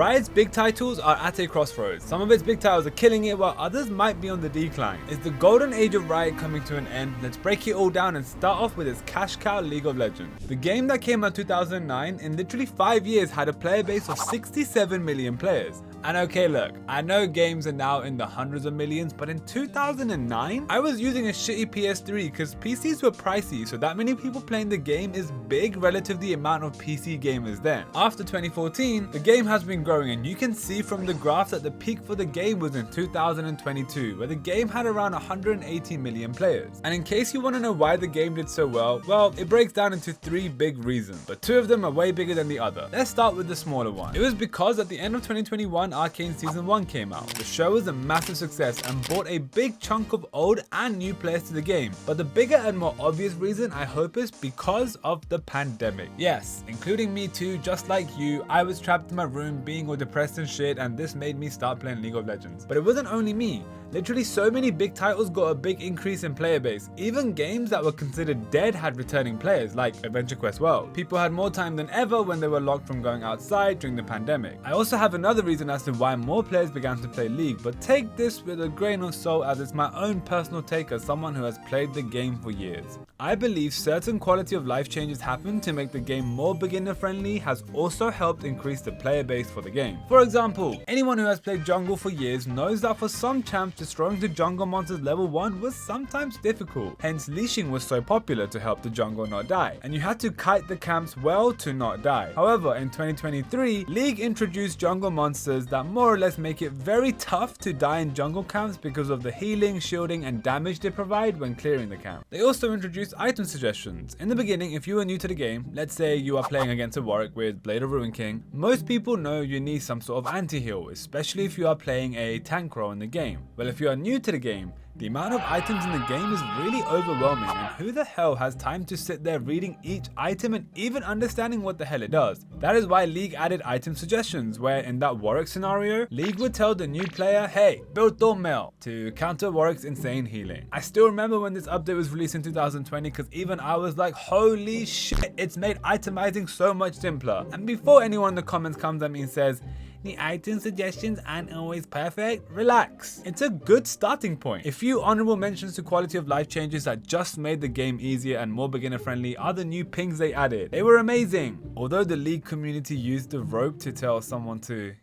Riot's big titles are at a crossroads. Some of its big titles are killing it while others might be on the decline. Is the golden age of Riot coming to an end? Let's break it all down and start off with its cash cow, League of Legends. The game that came out 2009 in literally 5 years had a player base of 67 million players. And okay, look, I know games are now in the hundreds of millions, but in 2009, I was using a shitty PS3 because PCs were pricey, so that many people playing the game is big relative to the amount of PC gamers then. After 2014, the game has been growing, and you can see from the graph that the peak for the game was in 2022, where the game had around 180 million players. And in case you want to know why the game did so well, it breaks down into 3 big reasons, but 2 of them are way bigger than the other. Let's start with the smaller one. It was because at the end of 2021, Arcane Season 1 came out. The show was a massive success and brought a big chunk of old and new players to the game. But the bigger and more obvious reason, I hope, is because of the pandemic. Yes, including me too, just like you, I was trapped in my room being all depressed and shit, and this made me start playing League of Legends. But it wasn't only me. Literally so many big titles got a big increase in player base. Even games that were considered dead had returning players, like Adventure Quest World. People had more time than ever when they were locked from going outside during the pandemic. I also have another reason as to why more players began to play League, but take this with a grain of salt as it's my own personal take as someone who has played the game for years. I believe certain quality of life changes happened to make the game more beginner friendly has also helped increase the player base for the game. For example, anyone who has played jungle for years knows that for some champs, destroying the jungle monsters level 1 was sometimes difficult. Hence, leashing was so popular to help the jungle not die, and you had to kite the camps well to not die. However, in 2023, League introduced jungle monsters that more or less make it very tough to die in jungle camps because of the healing, shielding, and damage they provide when clearing the camp. They also introduced item suggestions. In the beginning, if you were new to the game, let's say you are playing against a Warwick with Blade of Ruin King, most people know you need some sort of anti-heal, especially if you are playing a tank role in the game. Well, if you are new to the game, the amount of items in the game is really overwhelming, and who the hell has time to sit there reading each item and even understanding what the hell it does? That is why League added item suggestions, where in that Warwick scenario, League would tell the new player, hey, build Thornmail to counter Warwick's insane healing. I still remember when this update was released in 2020 because even I was like, holy shit, it's made itemizing so much simpler. And before anyone in the comments comes at me and says, the item suggestions aren't always perfect, relax. It's a good starting point. A few honorable mentions to quality of life changes that just made the game easier and more beginner friendly are the new pings they added. They were amazing. Although the League community used the rope to tell someone to,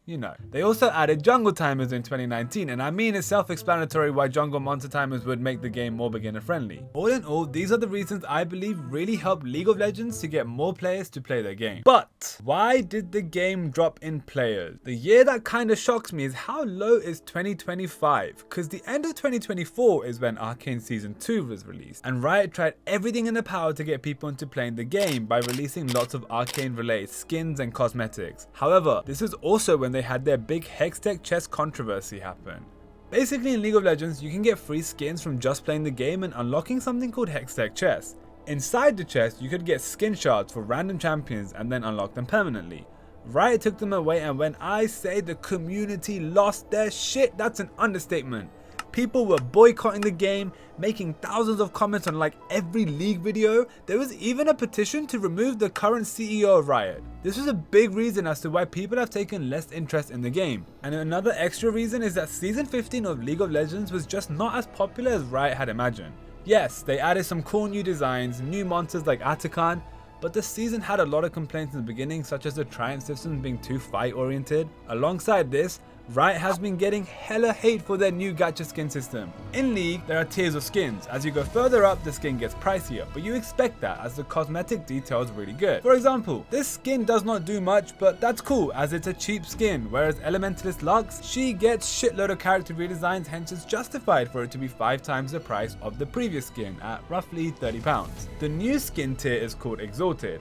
They also added jungle timers in 2019, and I mean it's self-explanatory why jungle monster timers would make the game more beginner friendly. All in all, these are the reasons I believe really helped League of Legends to get more players to play their game. But why did the game drop in players? The year that kinda shocks me is how low is 2025, because the end of 2024 is when Arcane Season 2 was released, and Riot tried everything in their power to get people into playing the game by releasing lots of Arcane related skins and cosmetics. However, this is also when they had their big Hextech chest controversy happen. Basically, in League of Legends, you can get free skins from just playing the game and unlocking something called Hextech chests. Inside the chest, you could get skin shards for random champions and then unlock them permanently. Riot took them away, and when I say the community lost their shit, that's an understatement. People were boycotting the game, making thousands of comments on like every League video. There was even a petition to remove the current CEO of Riot. This was a big reason as to why people have taken less interest in the game. And another extra reason is that Season 15 of League of Legends was just not as popular as Riot had imagined. Yes, they added some cool new designs, new monsters like Atakan, but the season had a lot of complaints in the beginning, such as the Triumph system being too fight oriented. Alongside this, Riot has been getting hella hate for their new gacha skin system. In League, there are tiers of skins. As you go further up, the skin gets pricier, but you expect that as the cosmetic detail is really good. For example, this skin does not do much, but that's cool as it's a cheap skin, whereas Elementalist Lux, she gets shitload of character redesigns, hence it's justified for it to be 5 times the price of the previous skin at roughly £30. The new skin tier is called Exalted,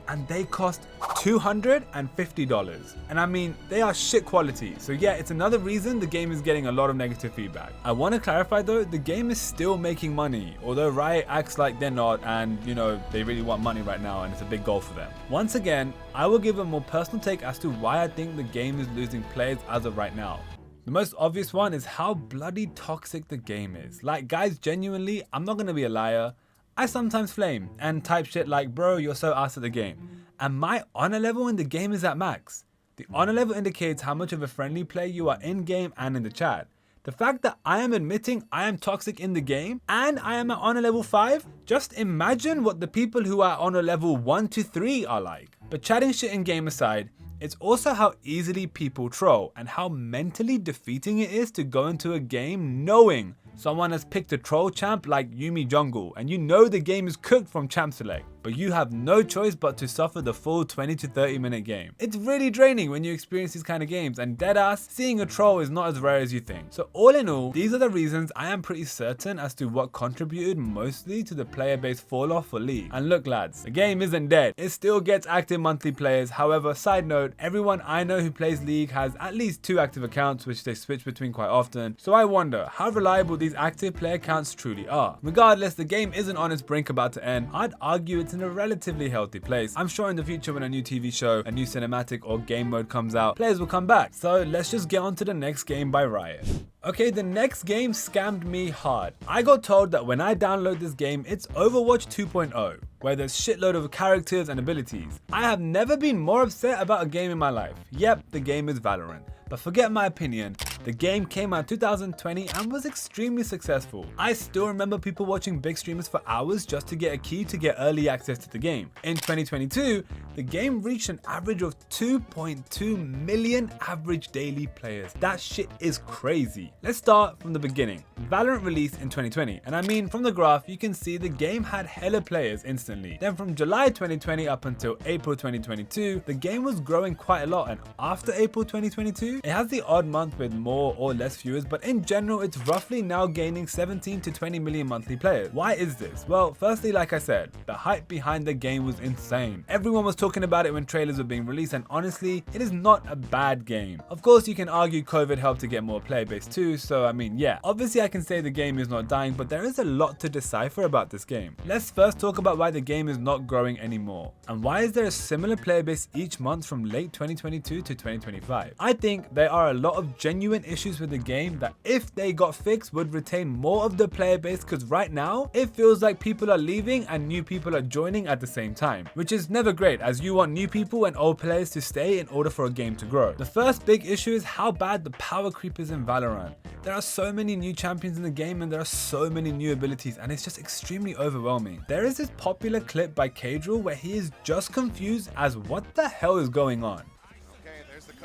and they cost $250. And I mean, they are shit quality. So yeah, it's another reason the game is getting a lot of negative feedback. I want to clarify though, the game is still making money, although Riot acts like they're not, and they really want money right now and it's a big goal for them. Once again, I will give a more personal take as to why I think the game is losing players as of right now. The most obvious one is how bloody toxic the game is. Like guys, genuinely, I'm not gonna be a liar, I sometimes flame and type shit like, bro, you're so ass at the game. And my honor level in the game is at max. The honor level indicates how much of a friendly player you are in game and in the chat. The fact that I am admitting I am toxic in the game and I am at honor level 5, just imagine what the people who are honor level 1 to 3 are like. But chatting shit in game aside, it's also how easily people troll and how mentally defeating it is to go into a game knowing someone has picked a troll champ like Yumi Jungle and you know the game is cooked from champ select, but you have no choice but to suffer the full 20 to 30 minute game. It's really draining when you experience these kind of games, and deadass, seeing a troll is not as rare as you think. So all in all, these are the reasons I am pretty certain as to what contributed mostly to the player base fall off for League. And look lads, the game isn't dead. It still gets active monthly players. However, side note, everyone I know who plays League has at least 2 active accounts which they switch between quite often. So I wonder how reliable these active player counts truly are. Regardless, the game isn't on its brink about to end. I'd argue it's in a relatively healthy place. I'm sure in the future when a new TV show, a new cinematic or game mode comes out, players will come back. So let's just get on to the next game by Riot. Okay, the next game scammed me hard. I got told that when I download this game, it's Overwatch 2.0, where there's shitload of characters and abilities. I have never been more upset about a game in my life. Yep, the game is Valorant. But forget my opinion, the game came out in 2020 and was extremely successful. I still remember people watching big streamers for hours just to get a key to get early access to the game. In 2022, the game reached an average of 2.2 million average daily players. That shit is crazy. Let's start from the beginning. Valorant released in 2020, and I mean from the graph you can see the game had hella players instantly. Then from July 2020 up until April 2022, the game was growing quite a lot, and after April 2022, it has the odd month with more or less viewers, but in general it's roughly now gaining 17 to 20 million monthly players. Why is this? Well, firstly, like I said, the hype behind the game was insane. Everyone was talking about it when trailers were being released, and honestly, it is not a bad game. Of course, you can argue COVID helped to get more player base too, so I mean, yeah. Obviously, I can say the game is not dying, but there is a lot to decipher about this game. Let's first talk about why the game is not growing anymore, and why is there a similar player base each month from late 2022 to 2025. I think there are a lot of genuine issues with the game that if they got fixed would retain more of the player base, because right now it feels like people are leaving and new people are joining at the same time, which is never great as you want new people and old players to stay in order for a game to grow. The first big issue is how bad the power creep is in Valorant. There are so many new champions in the game and there are so many new abilities, and it's just extremely overwhelming. There is this popular clip by Kadril where he is just confused as what the hell is going on.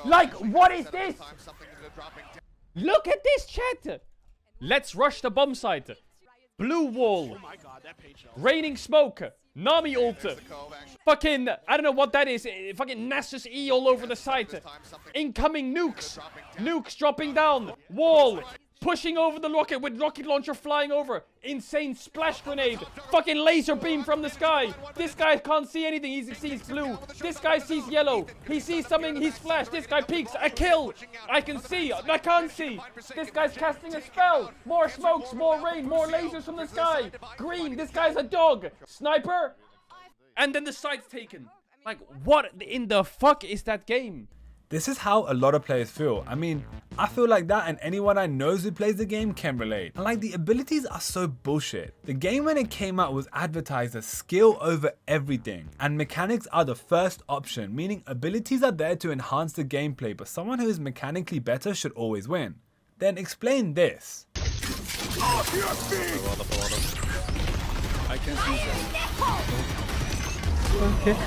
Like, what is this? Look at this chat. Let's rush the bomb site. Blue wall. Raining smoke. Nami ult. Fucking, I don't know what that is. Fucking Nasus E all over the site. Incoming nukes. Nukes dropping down. Wall. Pushing over the rocket with rocket launcher flying over. Insane splash grenade. Fucking laser beam from the sky. This guy can't see anything. He sees blue. This guy sees yellow. He sees something. He's flashed. This guy peeks. A kill. I can see. I can't see. This guy's casting a spell. More smokes. More rain. More lasers from the sky. Green. This guy's a dog. Sniper. And then the site's taken. Like, what in the fuck is that game? This is how a lot of players feel. I mean, I feel like that, and anyone I know who plays the game can relate. And like, the abilities are so bullshit. The game when it came out was advertised as skill over everything, and mechanics are the first option, meaning abilities are there to enhance the gameplay, but someone who is mechanically better should always win. Then explain this. Off your feet! I can see that. Okay.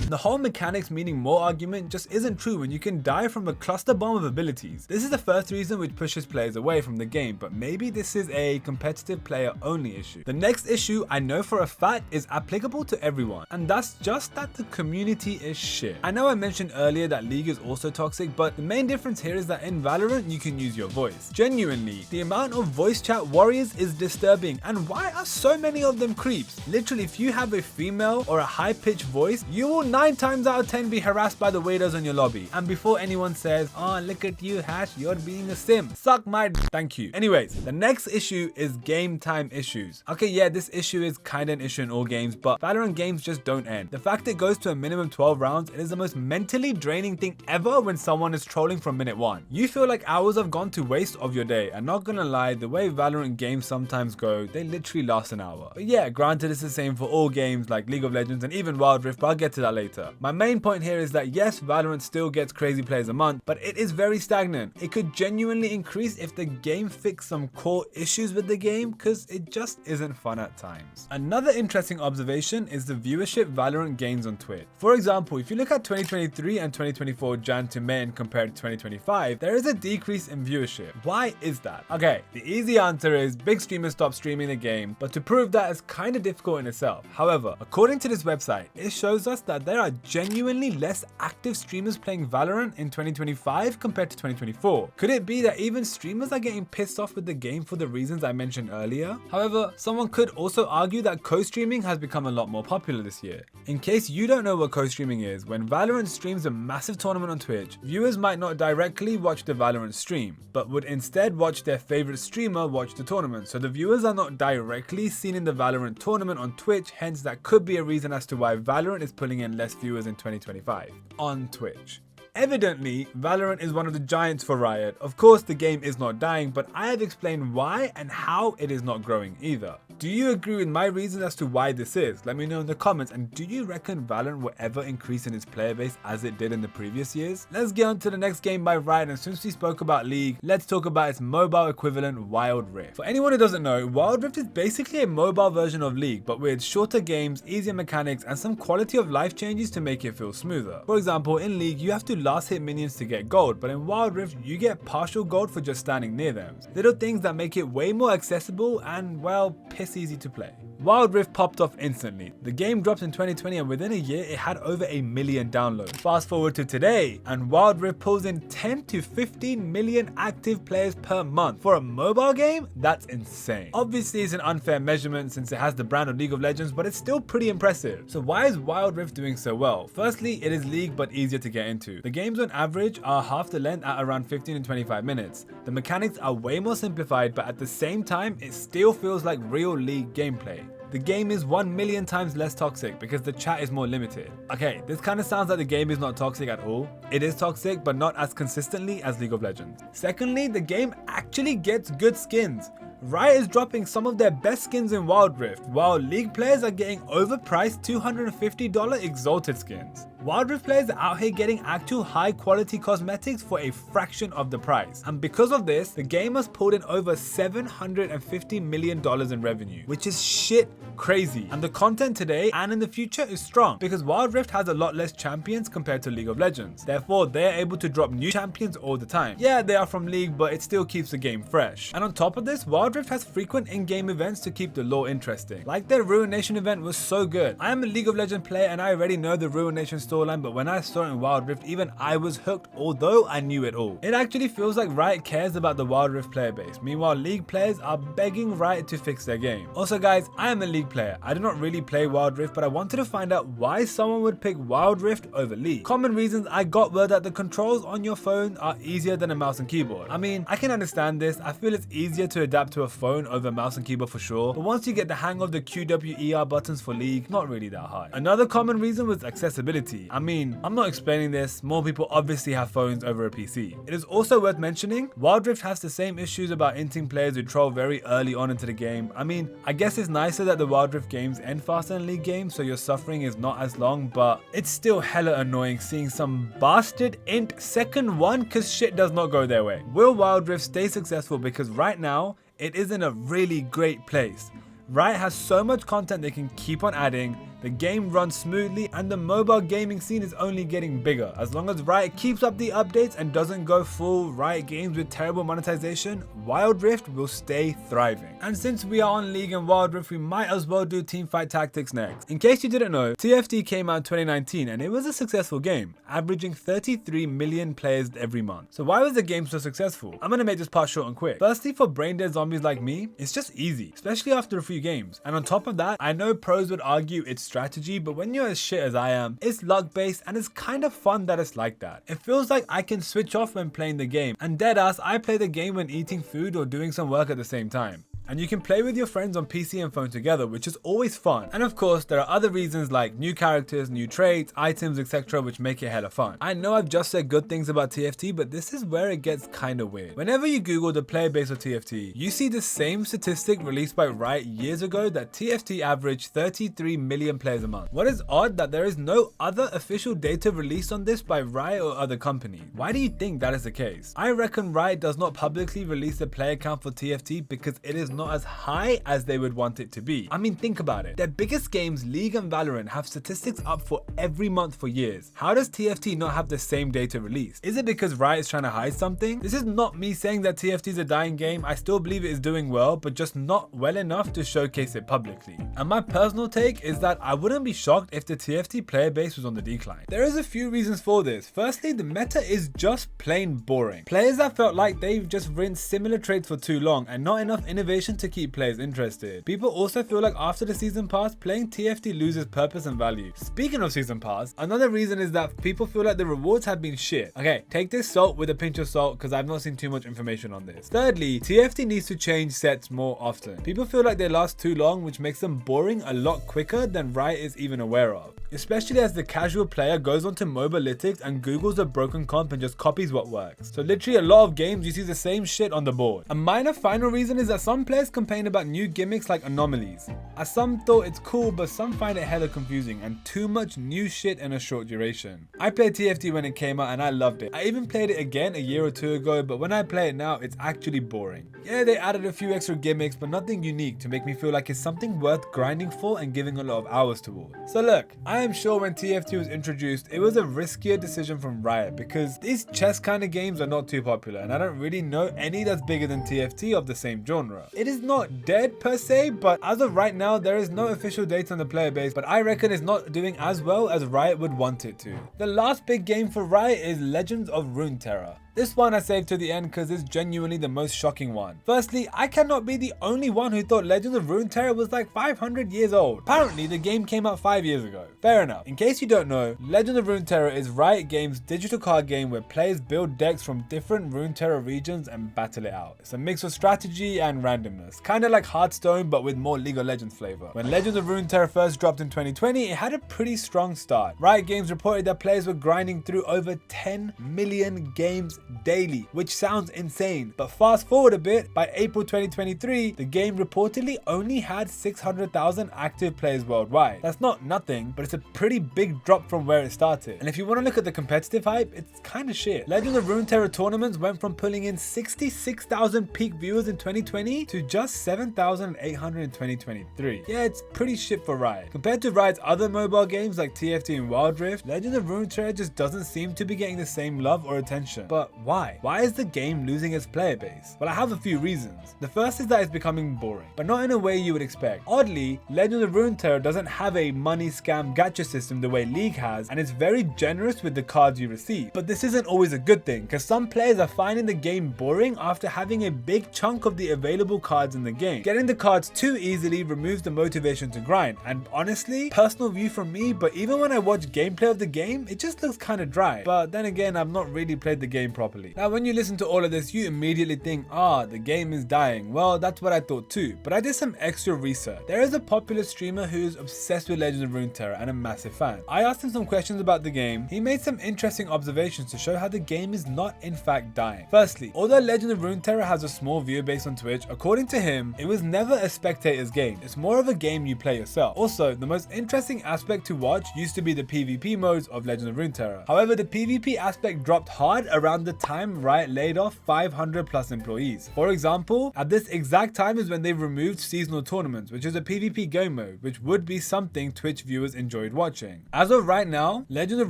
The whole mechanics meaning more argument just isn't true when you can die from a cluster bomb of abilities. This is the first reason which pushes players away from the game, but maybe this is a competitive player only issue. The next issue I know for a fact is applicable to everyone, and that's just that the community is shit. I know I mentioned earlier that League is also toxic, but the main difference here is that in Valorant you can use your voice. Genuinely, the amount of voice chat warriors is disturbing, and why are so many of them creeps? Literally, if you have a female or a high-pitched voice, you will 9 times out of 10 be harassed by the waiters on your lobby. And before anyone says, oh look at you Hash, you're being a sim, suck my thank you. Anyways, the next issue is game time issues. Okay, yeah, this issue is kinda an issue in all games, but Valorant games just don't end. The fact it goes to a minimum 12 rounds, it is the most mentally draining thing ever when someone is trolling from minute 1. You feel like hours have gone to waste of your day, and not gonna lie, the way Valorant games sometimes go, they literally last an hour. But yeah, granted it's the same for all games like League of Legends and even Wild Rift, but I'll get to that later. later. My main point here is that yes, Valorant still gets crazy players a month, but it is very stagnant. It could genuinely increase if the game fixed some core issues with the game, because it just isn't fun at times. Another interesting observation is the viewership Valorant gains on Twitch. For example, if you look at 2023 and 2024 Jan to May and compared to 2025, there is a decrease in viewership. Why is that? Okay, the easy answer is big streamers stopped streaming the game, but to prove that is kind of difficult in itself. However, according to this website, it shows us that there are genuinely less active streamers playing Valorant in 2025 compared to 2024. Could it be that even streamers are getting pissed off with the game for the reasons I mentioned earlier? However, someone could also argue that co-streaming has become a lot more popular this year. In case you don't know what co-streaming is, when Valorant streams a massive tournament on Twitch, viewers might not directly watch the Valorant stream, but would instead watch their favorite streamer watch the tournament. So the viewers are not directly seen in the Valorant tournament on Twitch, hence that could be a reason as to why Valorant is pulling in less viewers in 2025 on Twitch. Evidently, Valorant is one of the giants for Riot. Of course, the game is not dying, but I have explained why and how it is not growing either. Do you agree with my reasons as to why this is? Let me know in the comments, and do you reckon Valorant will ever increase in its player base as it did in the previous years? Let's get on to the next game by Riot, and since we spoke about League, let's talk about its mobile equivalent, Wild Rift. For anyone who doesn't know, Wild Rift is basically a mobile version of League, but with shorter games, easier mechanics, and some quality of life changes to make it feel smoother. For example, in League, you have to last hit minions to get gold, but in Wild Rift you get partial gold for just standing near them. Little things that make it way more accessible and, well, piss easy to play. Wild Rift popped off instantly. The game dropped in 2020 and within a year it had over 1 million downloads. Fast forward to today and Wild Rift pulls in 10 to 15 million active players per month. For a mobile game, that's insane. Obviously it's an unfair measurement since it has the brand of League of Legends, but it's still pretty impressive. So why is Wild Rift doing so well? Firstly, it is League but easier to get into. The games on average are half the length at around 15 and 25 minutes. The mechanics are way more simplified, but at the same time it still feels like real League gameplay. The game is 1 million times less toxic because the chat is more limited. Okay, this kind of sounds like the game is not toxic at all. It is toxic, but not as consistently as League of Legends. Secondly, the game actually gets good skins. Riot is dropping some of their best skins in Wild Rift, while League players are getting overpriced $250 exalted skins. Wild Rift players are out here getting actual high quality cosmetics for a fraction of the price. And because of this, the game has pulled in over $750 million in revenue, which is shit crazy. And the content today and in the future is strong because Wild Rift has a lot less champions compared to League of Legends. Therefore, they're able to drop new champions all the time. Yeah, they are from League, but it still keeps the game fresh. And on top of this, Wild Rift has frequent in-game events to keep the lore interesting. Like their Ruination event was so good. I am a League of Legends player and I already know the Ruination storyline, but when I saw it in Wild Rift, even I was hooked, although I knew it all. It actually feels like Riot cares about the Wild Rift player base. Meanwhile, League players are begging Riot to fix their game. Also guys, I am a League player. I do not really play Wild Rift, but I wanted to find out why someone would pick Wild Rift over League. Common reasons I got were that the controls on your phone are easier than a mouse and keyboard. I mean, I can understand this. I feel it's easier to adapt to a phone over mouse and keyboard for sure, but once you get the hang of the QWER buttons for League, not really that hard. Another common reason was accessibility. I mean, I'm not explaining this, more people obviously have phones over a PC. It is also worth mentioning, Wild Rift has the same issues about inting players who troll very early on into the game. I mean, I guess it's nicer that the Wild Rift games end faster than League games, so your suffering is not as long, but it's still hella annoying seeing some bastard int second one cause shit does not go their way. Will Wild Rift stay successful? Because right now, it is in a really great place. Riot has so much content they can keep on adding, the game runs smoothly, and the mobile gaming scene is only getting bigger. As long as Riot keeps up the updates and doesn't go full Riot Games with terrible monetization, Wild Rift will stay thriving. And since we are on League and Wild Rift, we might as well do Teamfight Tactics next. In case you didn't know, TFT came out in 2019 and it was a successful game, averaging 33 million players every month. So why was the game so successful? I'm gonna make this part short and quick. Firstly, for brain dead zombies like me, it's just easy, especially after a few games. And on top of that, I know pros would argue it's strategy, but when you're as shit as I am, it's luck based and it's kind of fun that it's like that. It feels like I can switch off when playing the game, and deadass, I play the game when eating food or doing some work at the same time. and you can play with your friends on PC and phone together, which is always fun. And of course, there are other reasons like new characters, new traits, items, etc., which make it hella fun. I know I've just said good things about TFT, but this is where it gets kinda weird. Whenever you Google the player base of TFT, you see the same statistic released by Riot years ago that TFT averaged 33 million players a month. What is odd that there is no other official data released on this by Riot or other companies. Why do you think that is the case? I reckon Riot does not publicly release the player count for TFT because it is not as high as they would want it to be. I mean, think about it. Their biggest games, League and Valorant, have statistics up for every month for years. How does TFT not have the same data released? Is it because Riot is trying to hide something? This is not me saying that TFT is a dying game. I still believe it is doing well, but just not well enough to showcase it publicly. And my personal take is that I wouldn't be shocked if the TFT player base was on the decline. There is a few reasons for this. Firstly, the meta is just plain boring. Players that felt like they've just rinsed similar traits for too long and not enough innovation to keep players interested. People also feel like after the season pass, playing TFT loses purpose and value. Speaking of season pass, another reason is that people feel like the rewards have been shit. Okay, take this salt with a pinch of salt because I've not seen too much information on this. Thirdly, TFT needs to change sets more often. People feel like they last too long, which makes them boring a lot quicker than Riot is even aware of. Especially as the casual player goes onto Mobalytics and Googles a broken comp and just copies what works. So literally a lot of games you see the same shit on the board. A minor final reason is that some players complain about new gimmicks like anomalies. As some thought it's cool, but some find it hella confusing and too much new shit in a short duration. I played TFT when it came out and I loved it. I even played it again a year or two ago, but when I play it now, it's actually boring. Yeah, they added a few extra gimmicks, but nothing unique to make me feel like it's something worth grinding for and giving a lot of hours toward. So look, I am sure when TFT was introduced, it was a riskier decision from Riot because these chess kind of games are not too popular and I don't really know any that's bigger than TFT of the same genre. It is not dead per se, but as of right now, there is no official data on the player base, but I reckon it's not doing as well as Riot would want it to. The last big game for Riot is Legends of Runeterra. This one I saved to the end because it's genuinely the most shocking one. Firstly, I cannot be the only one who thought Legends of Runeterra was like 500 years old. Apparently, the game came out 5 years ago. Fair enough. In case you don't know, Legends of Runeterra is Riot Games' digital card game where players build decks from different Runeterra regions and battle it out. It's a mix of strategy and randomness. Kinda like Hearthstone but with more League of Legends flavor. When Legends of Runeterra first dropped in 2020, it had a pretty strong start. Riot Games reported that players were grinding through over 10 million games daily, which sounds insane. But fast forward a bit, by April 2023, the game reportedly only had 600,000 active players worldwide. That's not nothing, but it's a pretty big drop from where it started. And if you want to look at the competitive hype, it's kind of shit. Legends of Runeterra tournaments went from pulling in 66,000 peak viewers in 2020 to just 7,800 in 2023. Yeah, it's pretty shit for Riot. Compared to Riot's other mobile games like TFT and Wild Rift, Legends of Runeterra just doesn't seem to be getting the same love or attention. But why? Why is the game losing its player base? Well, I have a few reasons. The first is that it's becoming boring, but not in a way you would expect. Oddly, Legends of Runeterra doesn't have a money scam gacha system the way League has, and it's very generous with the cards you receive. But this isn't always a good thing, because some players are finding the game boring after having a big chunk of the available cards in the game. Getting the cards too easily removes the motivation to grind, and honestly, personal view from me, but even when I watch gameplay of the game, it just looks kind of dry. But then again, I've not really played the game properly. Now, when you listen to all of this, you immediately think, the game is dying. Well, that's what I thought too, but I did some extra research. There is a popular streamer who is obsessed with Legends of Runeterra and a massive fan. I asked him some questions about the game. He made some interesting observations to show how the game is not in fact dying. Firstly, although Legends of Runeterra has a small viewer base on Twitch, according to him, it was never a spectator's game. It's more of a game you play yourself. Also, the most interesting aspect to watch used to be the PvP modes of Legends of Runeterra. However, the PvP aspect dropped hard around the time Riot laid off 500 plus employees. For example, at this exact time is when they removed seasonal tournaments, which is a PvP game mode, which would be something Twitch viewers enjoyed watching. As of right now, Legends of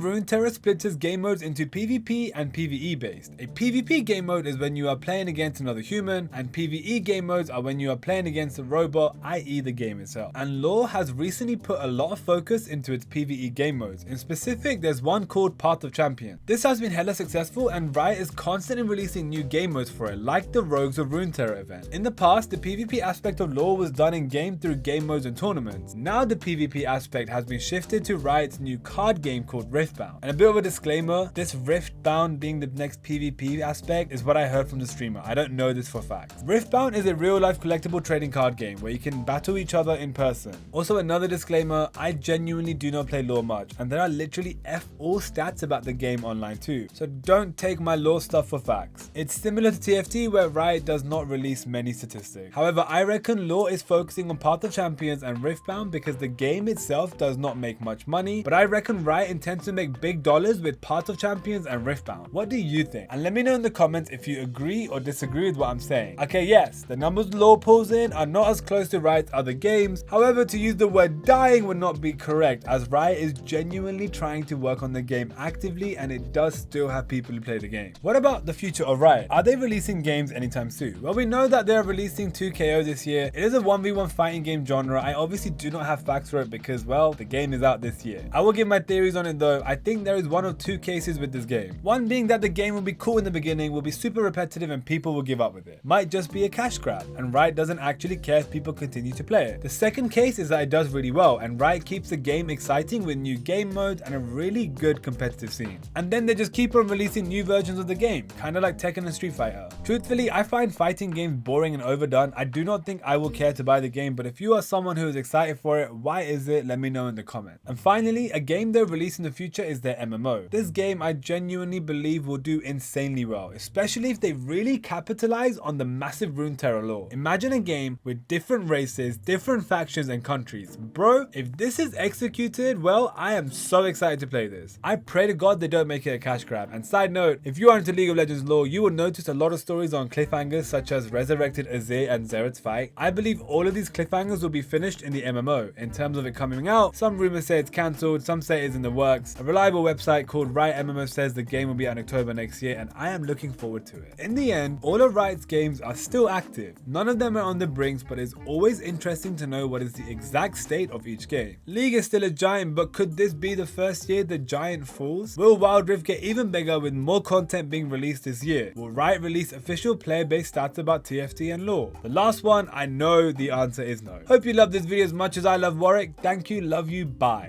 Runeterra splits its game modes into PvP and PvE based. A PvP game mode is when you are playing against another human, and PvE game modes are when you are playing against a robot, i.e. the game itself. And Lore has recently put a lot of focus into its PvE game modes. In specific, there's one called Path of Champion. This has been hella successful, and Riot Riot is constantly releasing new game modes for it, like the Rogues of Runeterra event. In the past, the PvP aspect of lore was done in game through game modes and tournaments. Now the PvP aspect has been shifted to Riot's new card game called Riftbound. And a bit of a disclaimer, this Riftbound being the next PvP aspect is what I heard from the streamer. I don't know this for fact. Riftbound is a real life collectible trading card game where you can battle each other in person. Also, another disclaimer, I genuinely do not play lore much, and there are literally F all stats about the game online too, so don't take my lore stuff for facts. It's similar to TFT where Riot does not release many statistics. However, I reckon lore is focusing on Path of Champions and Riftbound because the game itself does not make much money, but I reckon Riot intends to make big dollars with Path of Champions and Riftbound. What do you think? And let me know in the comments if you agree or disagree with what I'm saying. Okay, yes, the numbers lore pulls in are not as close to Riot's other games. However, to use the word dying would not be correct, as Riot is genuinely trying to work on the game actively and it does still have people who play the game. What about the future of Riot? Are they releasing games anytime soon? Well, we know that they're releasing 2KO this year. It is a 1v1 fighting game genre. I obviously do not have facts for it because, well, the game is out this year. I will give my theories on it though. I think there is one of two cases with this game. One being that the game will be cool in the beginning, will be super repetitive and people will give up with it. Might just be a cash grab and Riot doesn't actually care if people continue to play it. The second case is that it does really well and Riot keeps the game exciting with new game modes and a really good competitive scene. And then they just keep on releasing new versions of the game, kind of like Tekken and Street Fighter. Truthfully, I find fighting games boring and overdone. I do not think I will care to buy the game, but if you are someone who is excited for it, why is it? Let me know in the comments. And finally, a game they'll release in the future is their MMO. This game I genuinely believe will do insanely well, especially if they really capitalize on the massive Runeterra lore. Imagine a game with different races, different factions and countries. Bro, if this is executed well, I am so excited to play this. I pray to God they don't make it a cash grab. And side note, if you are into League of Legends lore, you will notice a lot of stories on cliffhangers such as Resurrected Azir and Xerath's fight. I believe all of these cliffhangers will be finished in the MMO. In terms of it coming out, some rumors say it's cancelled, some say it's in the works. A reliable website called Riot MMO says the game will be out in October next year and I am looking forward to it. In the end, all of Riot's games are still active. None of them are on the brinks, but it's always interesting to know what is the exact state of each game. League is still a giant, but could this be the first year the giant falls? Will Wild Rift get even bigger with more content being released this year? Will Riot release official player-based stats about TFT and lore? The last one, I know the answer is no. Hope you love this video as much as I love Warwick. Thank you, love you, bye.